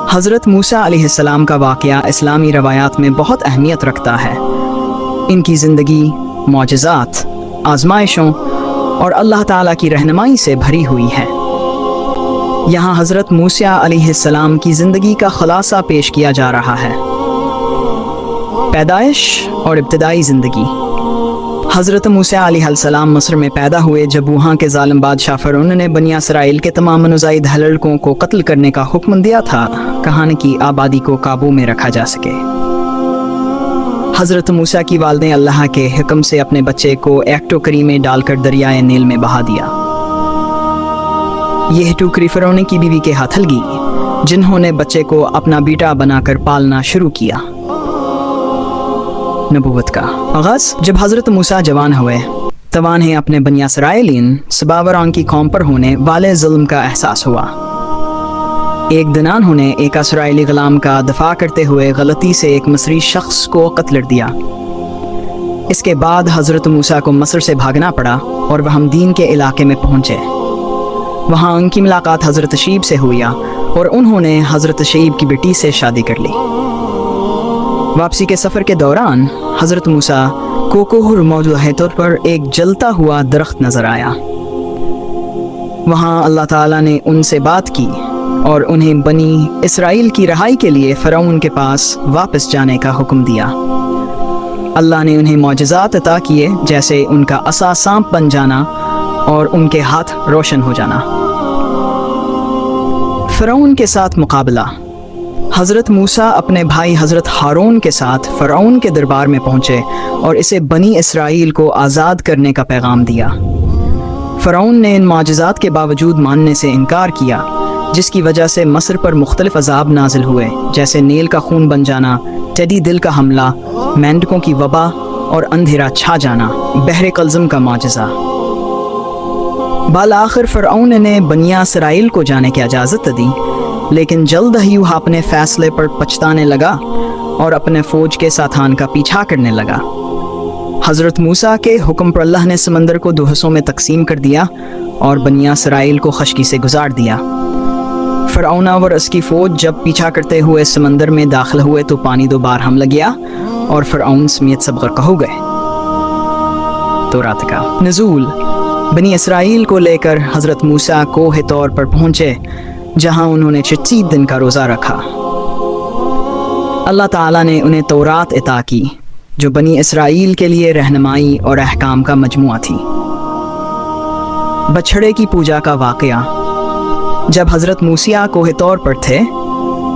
حضرت موسیٰ علیہ السلام کا واقعہ اسلامی روایات میں بہت اہمیت رکھتا ہے۔ ان کی زندگی معجزات، آزمائشوں اور اللہ تعالیٰ کی رہنمائی سے بھری ہوئی ہے۔ یہاں حضرت موسیٰ علیہ السلام کی زندگی کا خلاصہ پیش کیا جا رہا ہے۔ پیدائش اور ابتدائی زندگی۔ حضرت موسیٰ علیہ السلام مصر میں پیدا ہوئے جب وہاں کے ظالم بادشاہ فرعون نے بنی اسرائیل کے تمام نوزائیدہ لڑکوں کو قتل کرنے کا حکم دیا تھا کہانی کی آبادی کو قابو میں رکھا جا سکے۔ حضرت موسیٰ کی والدہ نے اللہ کے حکم سے اپنے بچے کو ایک ٹوکری میں ڈال کر دریائے نیل میں بہا دیا۔ یہ ٹوکری فرعون کی بیوی کے ہاتھ لگی، جنہوں نے بچے کو اپنا بیٹا بنا کر پالنا شروع کیا۔ نبوت کا آغاز۔ جب حضرت موسیٰ جوان ہوئے تو انہیں اپنے بنی اسرائیلین سباوران کی قوم پر ہونے والے ظلم کا احساس ہوا۔ ایک دن انہوں نے ایک اسرائیلی غلام کا دفاع کرتے ہوئے غلطی سے ایک مصری شخص کو قتل کر دیا۔ اس کے بعد حضرت موسیٰ کو مصر سے بھاگنا پڑا اور وہ مدین کے علاقے میں پہنچے۔ وہاں ان کی ملاقات حضرت شعیب سے ہوئی اور انہوں نے حضرت شعیب کی بیٹی سے شادی کر لی۔ واپسی کے سفر کے دوران حضرت موسیٰ کو کوہ موضوع طور پر ایک جلتا ہوا درخت نظر آیا۔ وہاں اللہ تعالیٰ نے ان سے بات کی اور انہیں بنی اسرائیل کی رہائی کے لیے فرعون کے پاس واپس جانے کا حکم دیا۔ اللہ نے انہیں معجزات عطا کیے، جیسے ان کا عصا سانپ بن جانا اور ان کے ہاتھ روشن ہو جانا۔ فرعون کے ساتھ مقابلہ۔ حضرت موسیٰ اپنے بھائی حضرت ہارون کے ساتھ فرعون کے دربار میں پہنچے اور اسے بنی اسرائیل کو آزاد کرنے کا پیغام دیا۔ فرعون نے ان معجزات کے باوجود ماننے سے انکار کیا، جس کی وجہ سے مصر پر مختلف عذاب نازل ہوئے، جیسے نیل کا خون بن جانا، ٹیڈی دل کا حملہ، مینڈکوں کی وبا اور اندھیرا چھا جانا، بحر قلزم کا معجزہ۔ بالآخر فرعون نے بنی اسرائیل کو جانے کی اجازت دی، لیکن جلد ہی وہ اپنے فیصلے پر پچھتانے لگا اور اپنے فوج کے ساتھان کا پیچھا کرنے لگا۔ حضرت موسیٰ کے حکم پر اللہ نے سمندر کو 2 حصوں میں تقسیم کر دیا اور بنی اسرائیل کو خشکی سے گزار دیا۔ فرعون اور اس کی فوج جب پیچھا کرتے ہوئے سمندر میں داخل ہوئے تو پانی 2 بار ہم لگیا اور فرعون سمیت سب غرق ہو گئے۔ تورات کا نزول۔ بنی اسرائیل کو لے کر حضرت موسیٰ کوہ طور پر پہنچے، جہاں انہوں نے 36 دن کا روزہ رکھا۔ اللہ تعالیٰ نے انہیں تورات عطا کی، جو بنی اسرائیل کے لیے رہنمائی اور احکام کا مجموعہ تھی۔ بچھڑے کی پوجا کا واقعہ۔ جب حضرت موسیٰ کوہ طور پر تھے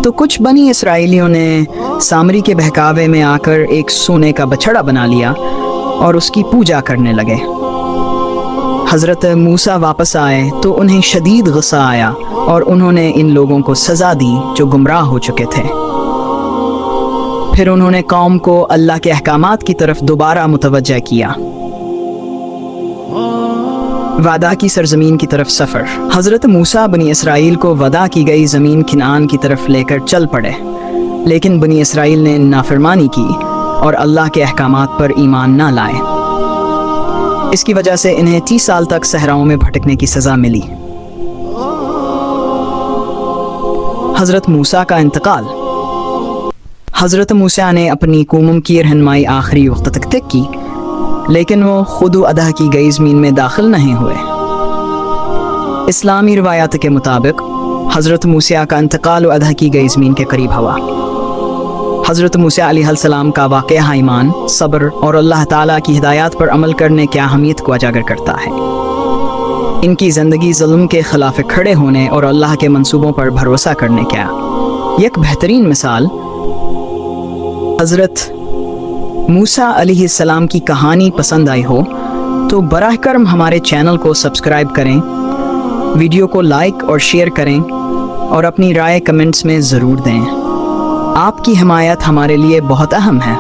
تو کچھ بنی اسرائیلیوں نے سامری کے بہکاوے میں آ کر ایک سونے کا بچھڑا بنا لیا اور اس کی پوجا کرنے لگے۔ حضرت موسیٰ واپس آئے تو انہیں شدید غصہ آیا اور انہوں نے ان لوگوں کو سزا دی جو گمراہ ہو چکے تھے۔ پھر انہوں نے قوم کو اللہ کے احکامات کی طرف دوبارہ متوجہ کیا۔ وعدہ کی سرزمین کی طرف سفر۔ حضرت موسیٰ بنی اسرائیل کو وعدہ کی گئی زمین کنعان کی طرف لے کر چل پڑے، لیکن بنی اسرائیل نے نافرمانی کی اور اللہ کے احکامات پر ایمان نہ لائے۔ اس کی وجہ سے انہیں 30 سال تک صحراؤں میں بھٹکنے کی سزا ملی۔ حضرت موسیٰ کا انتقال۔ حضرت موسیٰ نے اپنی قوم کی رہنمائی آخری وقت تک کی، لیکن وہ خود عطا کی گئی زمین میں داخل نہیں ہوئے۔ اسلامی روایات کے مطابق حضرت موسیٰ کا انتقال عطا کی گئی زمین کے قریب ہوا۔ حضرت موسیٰ علیہ السلام کا واقعہ ایمان، صبر اور اللہ تعالیٰ کی ہدایات پر عمل کرنے کی اہمیت کو اجاگر کرتا ہے۔ ان کی زندگی ظلم کے خلاف کھڑے ہونے اور اللہ کے منصوبوں پر بھروسہ کرنے کا ایک بہترین مثال۔ حضرت موسیٰ علیہ السلام کی کہانی پسند آئی ہو تو براہ کرم ہمارے چینل کو سبسکرائب کریں، ویڈیو کو لائک اور شیئر کریں اور اپنی رائے کمنٹس میں ضرور دیں۔ آپ کی حمایت ہمارے لیے بہت اہم ہے۔